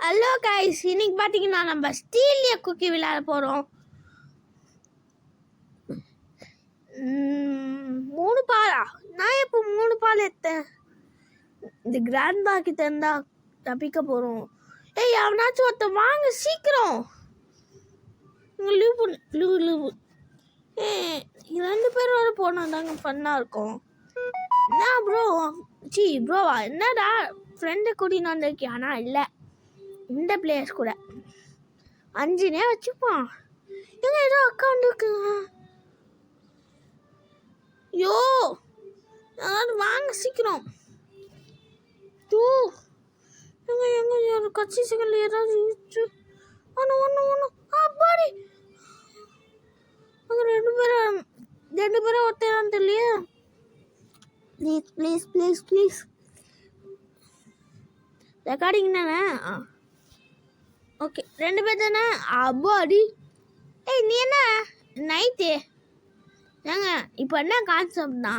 Hello guys, இன்னைக்கு பார்த்தீங்கன்னா நம்ம ஸ்டீலிய குக்கி விளையாட போகிறோம். 3 பாலா? நான் இப்போ 3 பால் எடுத்தேன். இந்த கிராண்ட் பாக்கிட்ட இருந்தா தப்பிக்க போகிறோம். ஏய், அவனாச்சும் ஒருத்தன் வாங்க சீக்கிரம். லீவு ரெண்டு பேரும் வர போனால் தாங்க ஃபன்னாக இருக்கும். என்ன ப்ரோ? ப்ரோவா? என்னடா ஃப்ரெண்டை கூட்டின்னு வந்திருக்கியா? ஆனால் இல்லை, இந்த பிளேயர்ஸ் கூட 5 வச்சுப்பான். எங்க ஏதோ அக்கௌண்ட் இருக்குங்க. யோ, யாராவது வாங்க சீக்கிரம். எங்க எங்க யார் கட்சி சிக்கல் ஏதாவது ஒன்று அப்பாடி. அங்கே ரெண்டு பேரும் ஒருத்தர் தெரியலையே. ப்ளீஸ் ரெக்கார்டிங் தானே? ஓகே, 2 பேர் தானே? அப்பாடி. ஏய், நீ என்ன நைட்டு ஏங்க இப்போ என்ன கான்செப்ட்னா,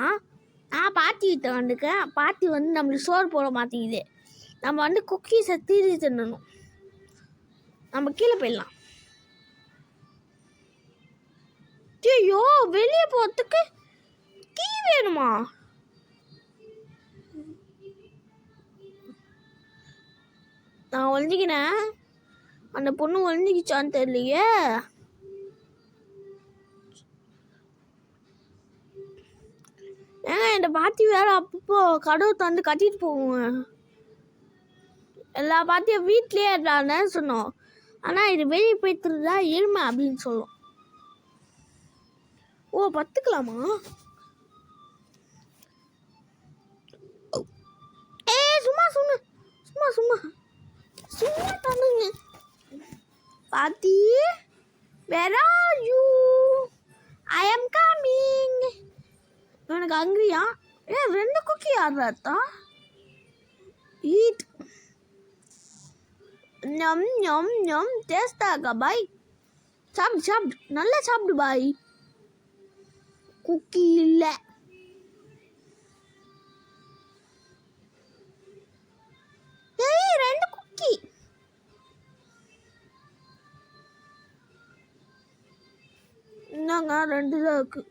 நான் பாட்டிக்கிட்ட வந்துருக்கேன். பாட்டி வந்து நம்மளுக்கு சோறு போட மாட்டேங்குது. நம்ம வந்து குக்கீஸை தீரி தின்னணும். நம்ம கீழே போயிடலாம். ஐயோ, வெளியே போகிறதுக்கு கீ வேணுமா? நான் ஒழிஞ்சிக்கினேன். அந்த பொண்ணு ஒழிஞ்சிக்கிச்சான்னு தெரியலையே. ஏங்க இந்த பாட்டி வேற அப்பப்போ கதவு தந்து கட்டிட்டு போவோம். எல்லா பாட்டியும் வீட்லயே இருந்தான்னு சொன்னோம். ஆனால் இது வெளியே போய்த்துருந்தா இருமை அப்படின்னு சொல்லும். ஓ, பத்துக்கலாமா? ஏ, சும்மா பண்ணுங்க. பாட்டி, where are you? I am coming. எனக்கு ஹங்கிரியா? ஏ, 2 குக்கி ஆடுறாத்தா. ஈட். ஞம் டேஸ்டாக பாய். சாப்பிடு நல்லா சாப்பிடு பாய். குக்கி இல்லை. ஏய், 2 குக்கி. என்னங்க 2 தான் இருக்கு.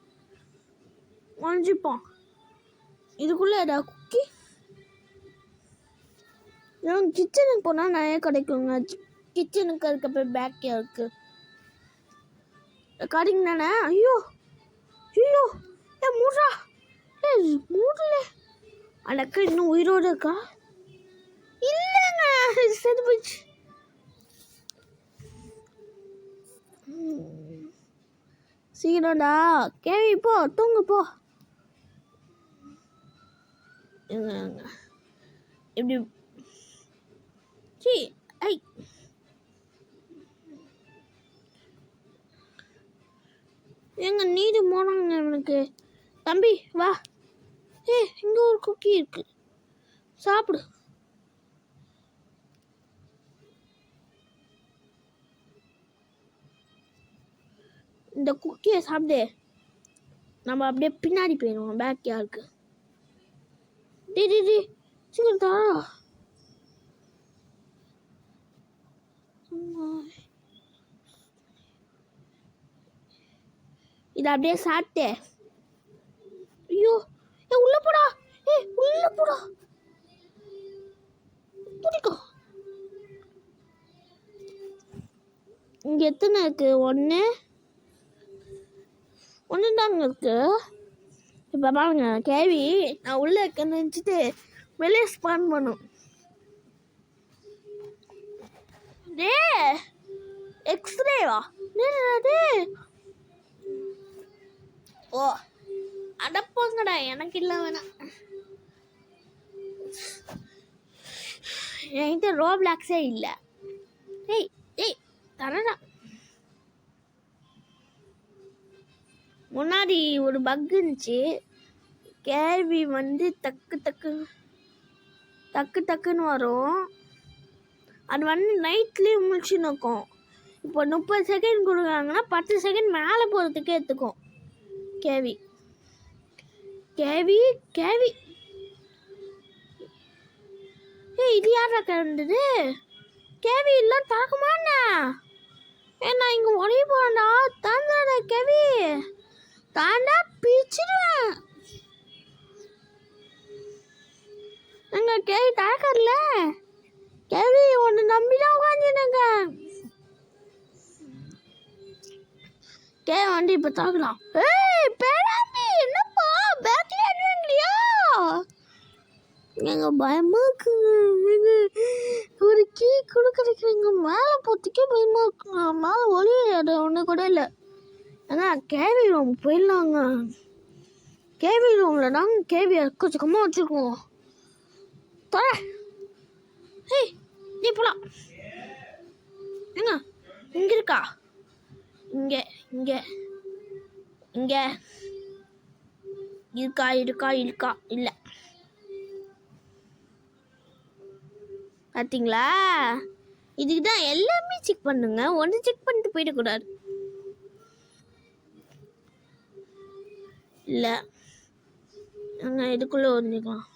ஒழிஞ்சிப்பான். இதுக்குள்ளே ஏதாவது குக்கி? கிச்சனுக்கு போனால் நிறைய கிடைக்குங்க. கிச்சனுக்கு அதுக்கப்புறம் பேக் இருக்கு. கடிங்க தானே? ஐயோ ஏ, மூடுறா. ஏ, மூடல. அடக்க இன்னும் உயிரோடு இருக்கா? இல்லைங்க, செத்து போச்சு. சீக்கிரம்டா கேவி, போ தூங்கு போ. இப்படி ஐ எங்க நீடு போனாங்க எனக்கு. தம்பி வா. ஏ, இங்க ஒரு குக்கி இருக்கு, சாப்பிடு. இந்த குக்கியை சாப்பிடு. நம்ம அப்படியே பின்னாடி போயிடுவோம் பேக் யாருக்கு. டி சீக்கிரம் தா. இதை அப்படியே சாப்பிட்டு. ஐயோ, உள்ள போடா. உள்ள போடா. பிடிக்கோ. இங்க எத்தனை இருக்கு? 1 தாங்க இருக்கு. இப்போ பாருங்க கேவி, நான் உள்ள இருக்கேன்னு நினச்சிட்டு வெளியே ஸ்பான் பண்ணும். டே, எக்ஸ்ரேவா? ஓ, அடப்போங்கடா, எனக்கு இல்லை வேணாம். என்கிட்ட ரோப்ளாக்ஸே இல்லை. ஏய் தரடா. முன்னாடி ஒரு பக் இருந்துச்சு. கேள்வி வந்து டக்குன்னு வரும். அது வந்து நைட்லேயே முழிச்சுன்னு இருக்கும். இப்போ 30 செகண்ட் கொடுக்குறாங்கன்னா 10 செகண்ட் மேலே போகிறதுக்கே எடுத்துக்கும். கேவி ஏய், இது யாரா கிடந்தது? கேவி எல்லாம் திறக்குமாண்ணா? நான் இங்கே உடனே போகண்டா. தாண்டாடா கேவி, தாண்டா பிச்சிடுவேன். எங்க கேவி திறக்கறல. கேவி ஒன்று நம்பிதான் உட்காந்துருங்க. கேவி வண்டி இப்போ திறக்கலாம். ஏய் பேடாமி, என்னப்பா பேக்ல அடிவாங்கலையா? எங்க பயமா இருக்குங்க. ஒரு கீ கூட கிடைக்கிறீங்க. மேலே போத்திக்கே பயமா இருக்குங்க. மேலே ஒளி ஒன்று கூட இல்லை. ஏங்க கேவி ரூம் போயிடலாங்க. கேவி ரூமில் தாங்க கேவி எக்கச்சக்கமாக வச்சுருக்கோம். தர ஏய் நீ போலாம். ஏங்க இங்கே இருக்கா? இங்கே இங்கே இங்கே இருக்கா இருக்கா இருக்கா? இல்லை. பார்த்தீங்களா? இதுக்கு தான் எல்லாமே செக் பண்ணுங்க. ஒன்று செக் பண்ணிட்டு போயிடக்கூடாது. இல்லை நாங்கள் இதுக்குள்ளே வந்துக்கலாம்.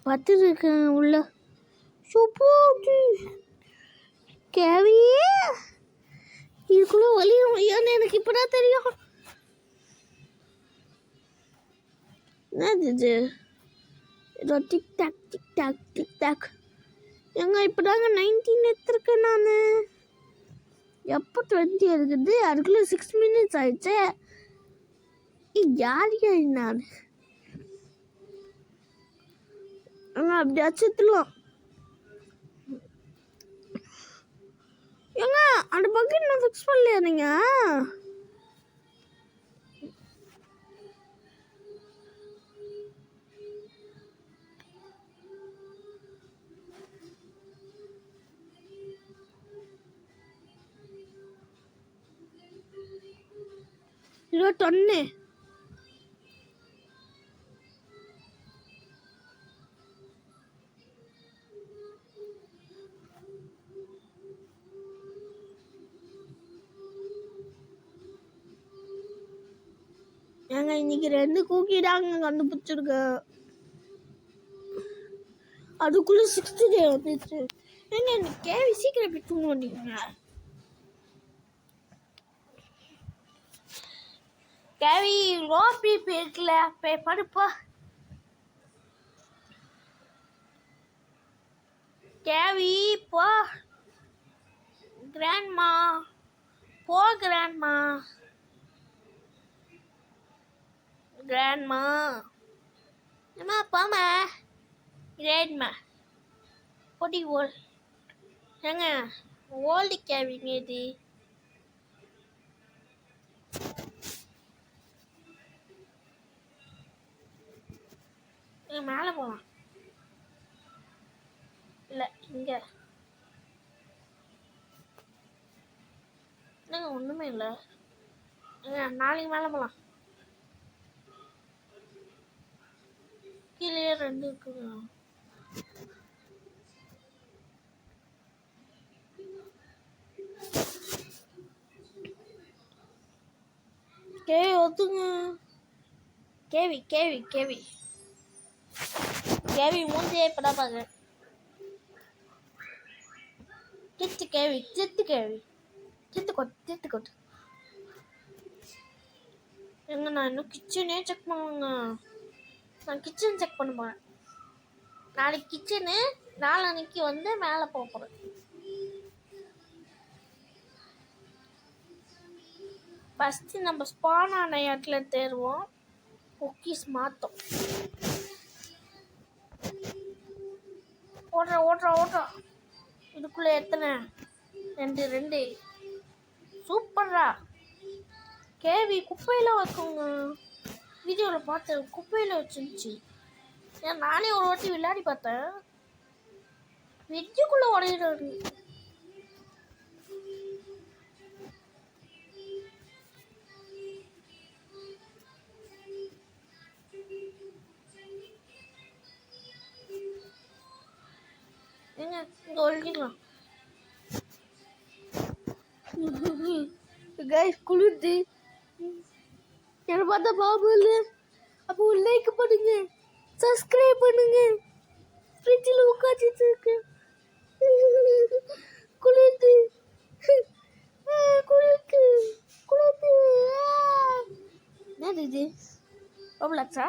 பார்த்து இருக்கேன் உள்ள. சூப்பர் கேவி, இதுக்குள்ள வலி வழியான்னு எனக்கு இப்பதான் தெரியும். என்னது இது? ஏதோ TikTok TikTok TikTok. எங்க இப்போதாங்க 19 எடுத்துருக்கேன் நான். எப்போ 20 இருக்குது? அதுக்குள்ளே 6 minutes ஆயிடுச்சு. யார் நான் அப்படி அச்சுலாம். ஏங்க அந்த பக்கெட் நான் ஃபிக்ஸ் பண்ணலையா நீங்க? இல்ல தொன்னு ஏங்க இன்னைக்கு 2 கூக்கி தாங்க கண்டுபிடிச்சிருக்கேன். அதுக்குள்ள 6th டே வந்துச்சு. ஏங்க இந்த கேவி சீக்கிரம் போய் தூங்க மாட்டீங்க. கேவி லோ பிபி இருக்குல்ல, போய் படுப்பா. கேவி போ. கிராண்ட்மா போ. கிராண்ட்மா கிராண்ட்மா அம்மா போமா. கிராண்ட்மா பொடி ஓல். ஏங்க ஓல்டு கேவிங்க இது. மேலே போகலாம். இல்லை இங்கே என்னங்க ஒன்றுமே இல்லை. நாளைக்கு மேலே போகலாம். கீழே 2 இருக்குங்க. கேவி ஒத்துங்க. கேவி கேவி கேவி கேவி மூஞ்சியே இப்பதான் பாருங்க. சித்து கேவி சித்து கேவி சித்து கொட்டு சித்து கொட்டு. எங்க நான் இன்னும் கிச்சனே செக் பண்ணுவேங்க. நான் கிச்சன் செக் பண்ண போறேன். நாளைக்கு கிச்சனு, நாளைக்கு வந்து மேலே போக போகிறேன். ஃபஸ்ட்டு நம்ம ஸ்பான் ஆன இடத்துல தேடுவோம். குக்கீஸ் மாற்றோம். ஓடுறா. இதுக்குள்ளே எத்தனை? 2 சூப்பரா. கேவி குப்பையில் வைக்குங்க. வீடியோவில் பார்த்தேன், குப்பையில் வச்சுருந்துச்சு. ஏன் நானே ஒரு வாட்டி விளையாடி பார்த்தேன். வெஜ்ஜுக்குள்ளே உடையிறாரு. ஏங்க இங்கே ஒழிக்கலாம். கைஸ் குளிர்து. என்ன பார்த்தா பாபு இல்லை. அப்போ ஒரு லைக் பண்ணுங்க, சப்ஸ்கிரைப் பண்ணுங்க. ஃப்ரிட்ஜில் உட்காந்துட்டு இருக்கு. குளிர்து குளிர்து குளிர்து. என்னது இது? Roblox-ஆ?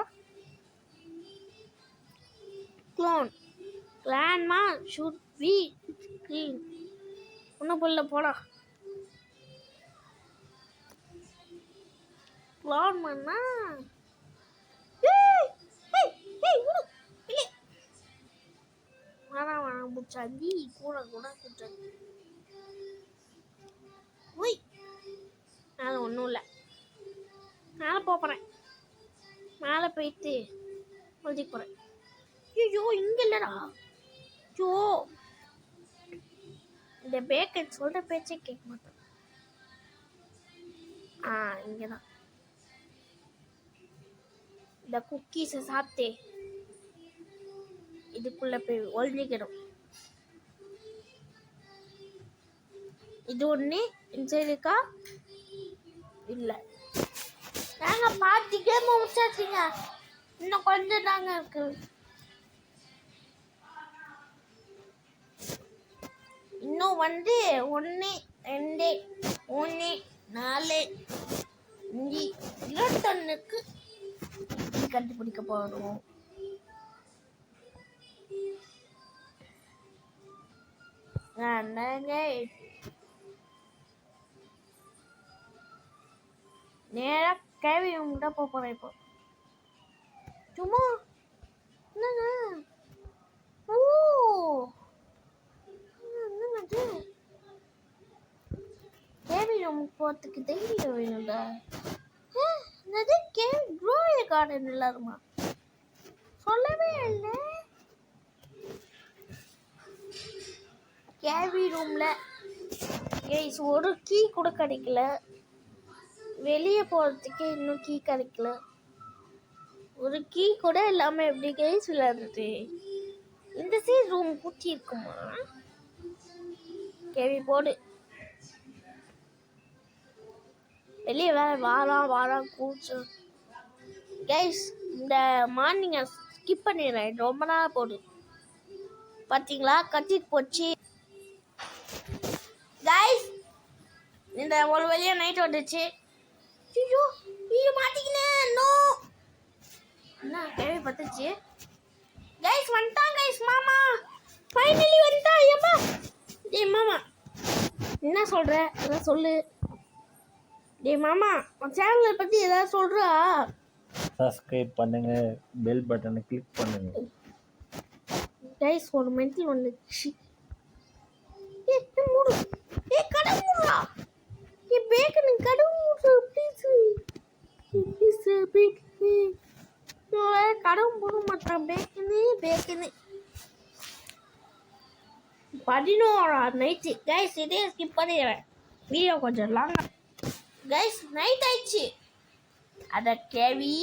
Clan should be clean. ஒன்றும் புரியல போடா. Clan பண்ணா வேணாம் பூச்சாண்டி. கூட கூட்டாண்டி. ஒய் மேலே ஒன்றும் இல்லை. மேலே போகிறேன். மேலே போயிட்டு ஒழிக்க போகிறேன். ஐயோ இங்கே இல்லைடா. ஐயோ இந்த பேக்கன் சொல்கிற பேச்சே கேட்க மாட்டேன். இங்கே தான். இந்த குக்கீஸை சாப்பிட்டு இதுக்குள்ளே போய் ஒழிஞ்சிக்கணும். இது ஒன்று இருக்கா? இல்லை. நாங்கள் பார்த்து கேம் முடிச்சாச்சுங்க. இன்னும் கொஞ்சம் தாங்க இருக்கு. இன்னும் 1 2 3 4 5 21க்கு கண்டுபிடிக்க போகிறோம். நேராக கேள்வி உங்கள்கிட்ட போகிறேன். இப்போ சும்மா என்னங்க? ஓ என்னது? கேள்வி ரூமுக்கு போகிறதுக்கு தைரியம் வேணும்டா. என்னது கேள்வி க்ரோய கார்டன் இல்லாருமா? சொல்லவே இல்லை. கேள்வி ரூமில் ஒரு கீ கூட கிடைக்கல. வெளியே போகிறதுக்கே இன்னும் கீ கிடைக்கல. ஒரு கீ கூட இல்லாமல் எப்படி கைஸ் விளையாடுறது? இந்த சைடு ரூம் பூட்டி இருக்குமா? கேள்வி போடு. வெளியே வேற வாரம் கூச்சம். கைஸ் இந்த மார்னிங்கை ஸ்கிப் பண்ணிடுறேன். ரொம்ப நாள் போடு. பார்த்தீங்களா கத்திட்டு போச்சு. கைஸ் இந்த ஒரு வழியாக நைட் வந்துச்சு. ஐயோ மாட்டிக்கினேன். நோ என்ன கேள்வி பத்துச்சு. கைஸ் வந்துட்டான். கைஸ் மாமா ஃபைனலி வந்துட்டா. ஏம்மா டேய் மாமா என்ன சொல்கிற? எதாவது சொல்லு. டேய் மாமா உன் சேனலை பற்றி எதாவது சொல்கிறா? சப்ஸ்கிரைப் பண்ணுங்க, பெல் பட்டனை கிளிக் பண்ணுங்க. கைஸ் ஒரு மென்டல் வந்துச்சு. மூடு. கடை மூடுறா. பேக்கனு கடை மூடுறா ப்ளீஸ். கடை மூட மாட்டான். பேக்கனு 11 நைட்டு. கைஸ் இதே ஸ்கிப் பண்ணிடுறேன். வீடியோ கொஞ்சம் லாங்கா. கைஸ் நைட் ஆயிடுச்சு. அட கேவி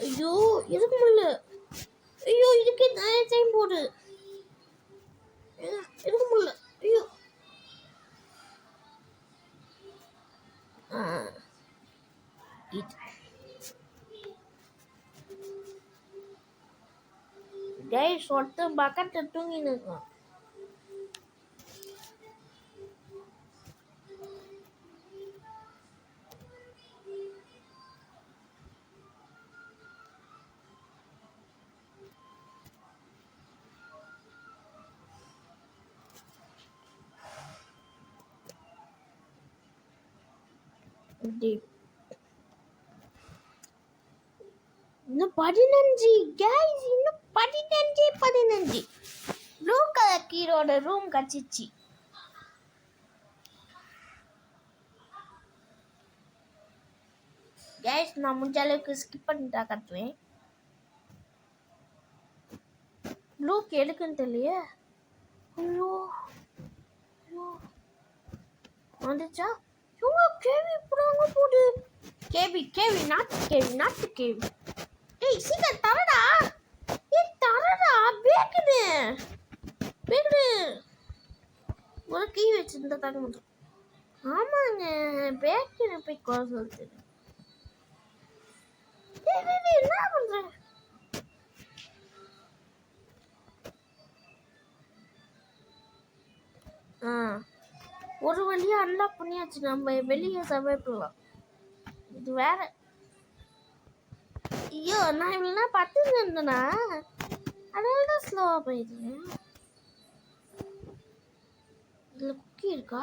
ஐயோ எதுக்கு முடியல? ஐயோ இதுக்கு நிறைய டைம் போடு. எதுக்கு முடியல? ஐயோ கைஸ் ஒருத்தன் பக்கெட்டை தூங்கின்னு இருக்கான். இன்னும் 15 கைஸ். இன்னும் 15 ப்ளூ கலர் கீரோட ரூம் கச்சிச்சு. கைஸ் நான் முடிஞ்ச அளவுக்கு ஸ்கிப் பண்ணிட்டா கத்துவேன். ப்ளூக்கு எடுக்குன்னு தெரியலையே. ஐயோ வந்துச்சா? கேவி இப்படாங்க போடு. கேவி நாட்டு கேவி. ஏய் சீக்கிரம் தரடா. தரடா பேக்குது. ஒரு கீ வச்சிருந்தா தாங்க முடியும். ஆமாங்க, பேக்கரி போய் குறை சொல்லிட்டு என்ன பண்ற? ஒரு வழியா அன்லாக் பண்ணியாச்சு. நம்ம வெளியே சர்வை பண்ணலாம். இது வேற. ஐயோ, நான் இவ்வளோ 10 இருந்தேனா, அதனால தான் ஸ்லோவா போயிடுது. இதுல குக்கி இருக்கா?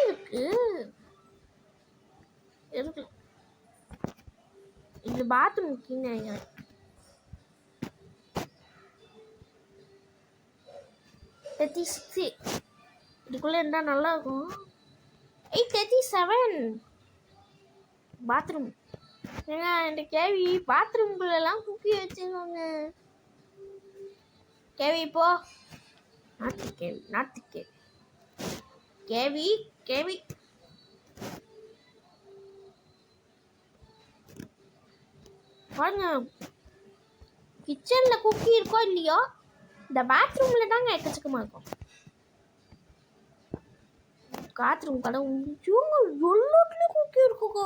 இருக்கு இருக்கு. இது பாத்ரூம் குக்கின்னு நினைக்கிறேன். இதுக்குள்ள இருந்தா நல்லா இருக்கும். 837 பாத்ரூம். ஏங்க இந்த கேவி பாத்ரூம்குள்ளெல்லாம் குக்கி வச்சுக்கோங்க. கேவி போ. நாட்டு கேவி கேவி பாருங்க, கிச்சன்ல குக்கி இருக்கோ இல்லையோ, இந்த பாத்ரூம்ல தாங்க எக்கச்சக்கமா இருக்கும். பாத்ரூம் கடை எல்லாத்துலயும் குக்கி இருக்குங்க.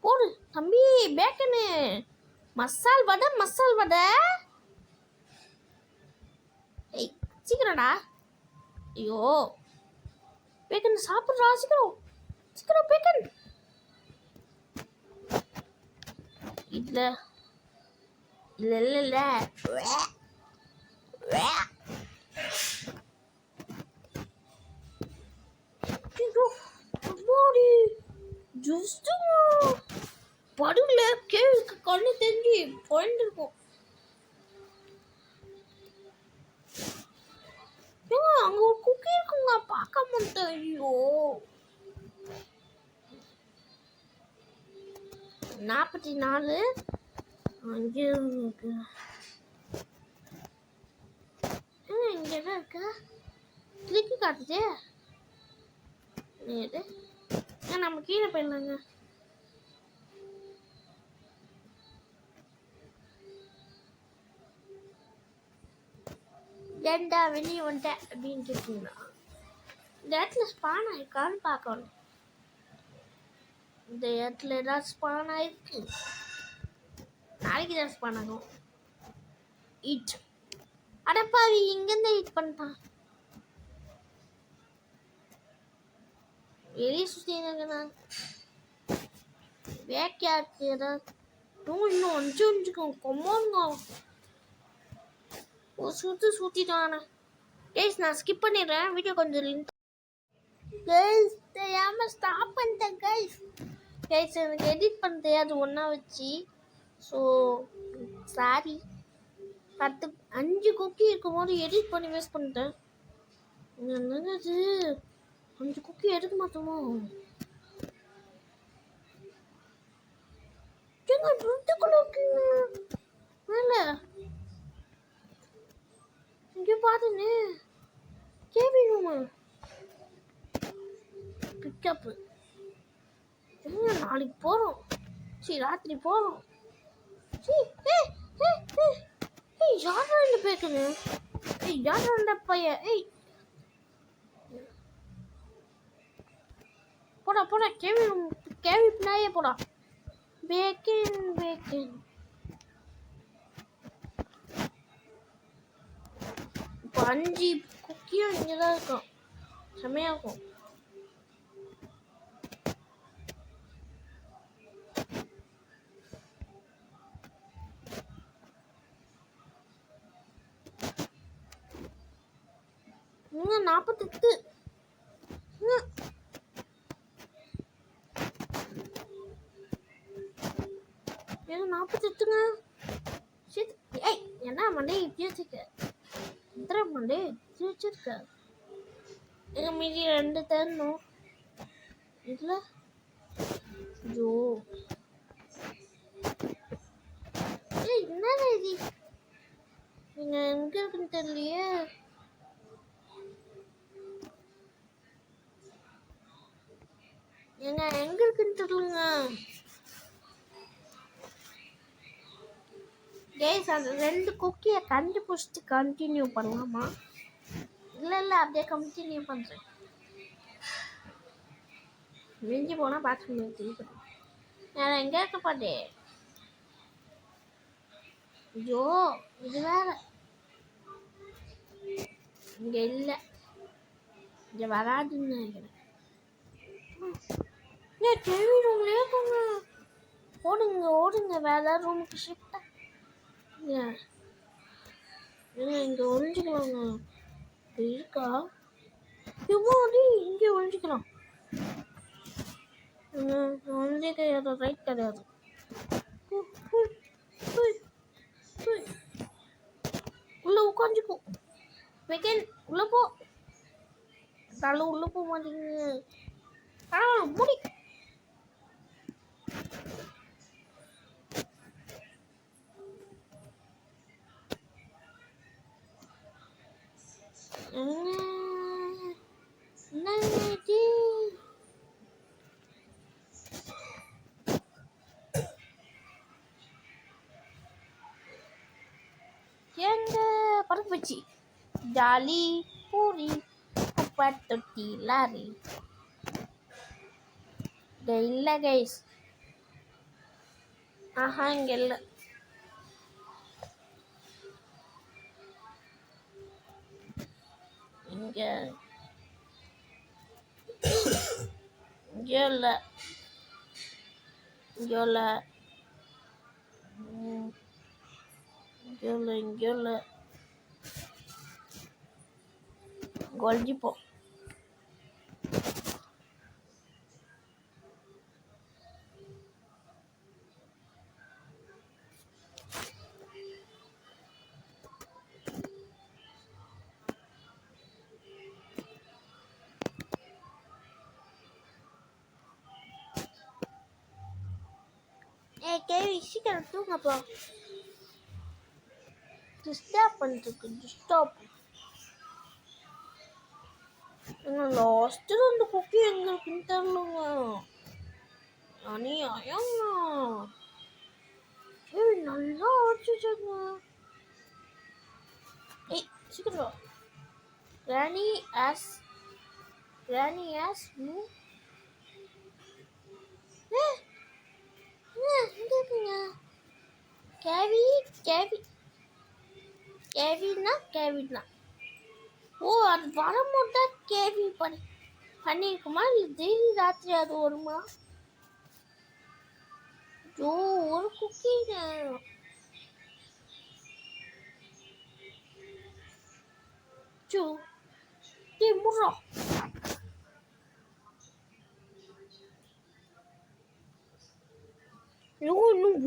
போடு தம்பி, பேக்கனு மசால் வடை. ஏய் சீக்கிரம்டா. ஐயோ, பேக்கன் சாப்பிட்றா, சீக்கிரம் பேக்கன். இல்ல படுல கேவுக்கு கண்ணு தெரிஞ்சு போயிருக்கும். அங்க ஒரு குக்கி இருக்குங்க, பார்க்க மாட்டேன். ஐயோ, 44 அங்கே இருக்கு. இங்க என்ன இருக்கு? கிளிக்கு காட்டுதே. நம்ம கீழே போயிடலாங்க. ஏண்டா வெளியே வந்துட்டேன் அப்படின்னு கேட்டீங்கன்னா, இந்த இடத்துல ஸ்பான் ஆயிருக்கான்னு பார்க்கணும். இந்த இடத்துல ஏதாவது ஸ்பான் ஆயிருக்கு. நாளைக்கு தான் ஸ்பான் ஆகும். ஈட் அடப்பாவி, இங்கேருந்து ஈட் பண்ணிட்டான். வெளியே சுற்றிங்க. வேக்கையாக்கு ஏதாவது இன்னும் அஞ்சுக்கும் கொம்மோங்க. சுற்றிட்டானே. கேஸ் நான் ஸ்கிப் பண்ணிடுறேன். வீடியோ கொஞ்சம் லிங்க் கைஸ் தெரியாமல் ஸ்டாப் பண்ணிட்டேன். கைஸ் எனக்கு எடிட் பண்ண தெரியாது ஒன்றா வச்சு. So sorry. 5 குக்கி இருக்கும் போது எடிட் பண்ணி வேஸ்ட் பண்ணிட்டேன். என்னது 5 குக்கி எடுக்க மாட்டோமோ? மேலே இங்கே பாத்துன்னு கேபி ரூமு பிக்கப்பு. நாளைக்கு போகிறோம். ராத்திரி போகிறோம். யாரா இந்த பேக்கனு? யாரா இந்த பையன்? போடா கேவி பின்னாயே போடா. பேக்கன் 5 குக்கியும் இங்கே தான் இருக்கும். செம்மையாக இருக்கும். இன்னும் 48 48ங்க. ஏய் என்ன மண்டே இப்படி வச்சுக்க? எத்தனை மண்டே இப்படி வச்சிருக்க? எங்க மீதி 2 தரணும். இதில் ஜோ ஏய் என்னடா இது? நீங்கள் எங்கே இருக்குன்னு தெரியலையே. எங்க இருக்குன்னு தெரியலங்க. கேஸ் அந்த 2 குக்கியை கண்டுபிடிச்சிட்டு கண்டினியூ பண்ணலாமா? இல்லை இல்லை அப்படியே கண்டினியூ பண்ணுறேன். மிஞ்சி போனால் பார்த்து திருப்பி நான் எங்கே இருக்க பாட்டே. ஐயோ இது வேற இங்கே இல்லை, இங்கே வராதுன்னு நினைக்கிறேன். டிவி ரூம்லேயே போங்க, ஓடுங்க ஓடுங்க, வேற ஏதாவது ரூமுக்கு ஷிஃப்டா இங்கே ஒழிஞ்சிக்கலாங்க. இருக்கா இவ்வளோ இங்கே ஒழிஞ்சிக்கலாம். ஒழிஞ்சே கிடையாது, ரைட் கிடையாது. உள்ள உட்காந்துக்கும் வெக்கன், உள்ள போ. தலை உள்ள போக மாட்டேங்குது. முடி எங்க பறப்பச்சி ஜாலி பூரி தொட்டி லாரி இல்லை கைஸ். ஆஹா இங்க இல்லை. இங்க இல்லை, இங்கே இல்லை, இங்கே இல்லை. ஒழிஞ்சிப்போம். கேவி சீக்கிரம் தூங்கப்போ. டிஸ்டர்ப் பண்ணிருக்கு, டிஸ்டர்ப். லாஸ்ட்டு அந்த குக்கி எங்க இருக்குன்னு தெரியலங்க. அநியாயங்க. கேவி நல்லா அடிச்சுங்க. ஏய் சீக்கிரம் ராணி ஆஸ் இங்க இருக்குங்க. கேவினா ஓ அது வரமாட்டா. கேவி பண்ணிருக்குமா இல்லை டெய்லி ராத்திரி அது வருமா? ஓ ஒரு குக்கிங்க. முறா இன்னும்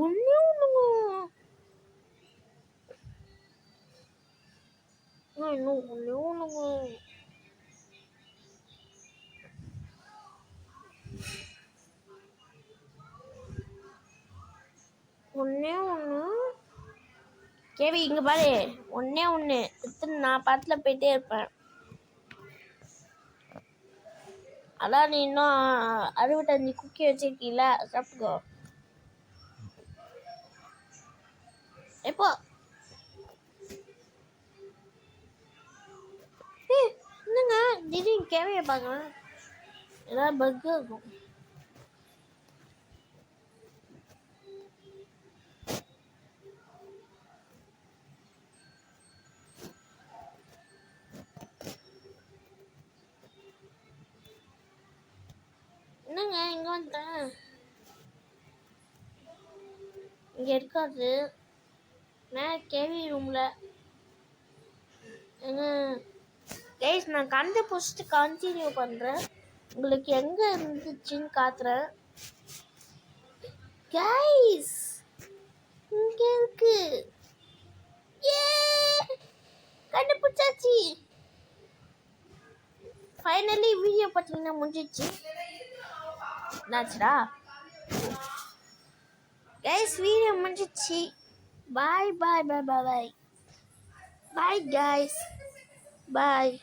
ஒன்னே ஒண்ணுங்க. இன்னும் ஒன்னே ஒண்ணுங்க. ஒன்னே ஒன்று. கேவி இங்க பாரு, ஒன்னே ஒன்று. நான் பாட்டுல போயிட்டே இருப்பேன். அதான் நீ இன்னும் 65 குக்கி வச்சிருக்கீல, சாப்பிட்டுக்கோ. எப்போ என்னங்க திடீர்னு கேவியை பார்க்கலாம், ஏதாவது பக்கு இருக்கும். என்னங்க இங்க வந்துட்டேன், இங்க இருக்காது. நான் கேவி ரூம்ல கைஸ் நான் கண்டுபிடிச்சிட்டு கண்டினியூ பண்றேன். உங்களுக்கு எங்க இருந்துச்சுன்னு காட்டுறேன். கைஸ் இங்க இருக்கு. கண்டுபிடிச்சாச்சு. ஃபைனலி வீடியோ பார்த்தீங்கன்னா முடிஞ்சிச்சு. என்னாச்சுடா கைஸ், வீடியோ முடிஞ்சிச்சு. பாய் பாய் பாய் பாய் பாய் பாய் கைஸ், பாய்.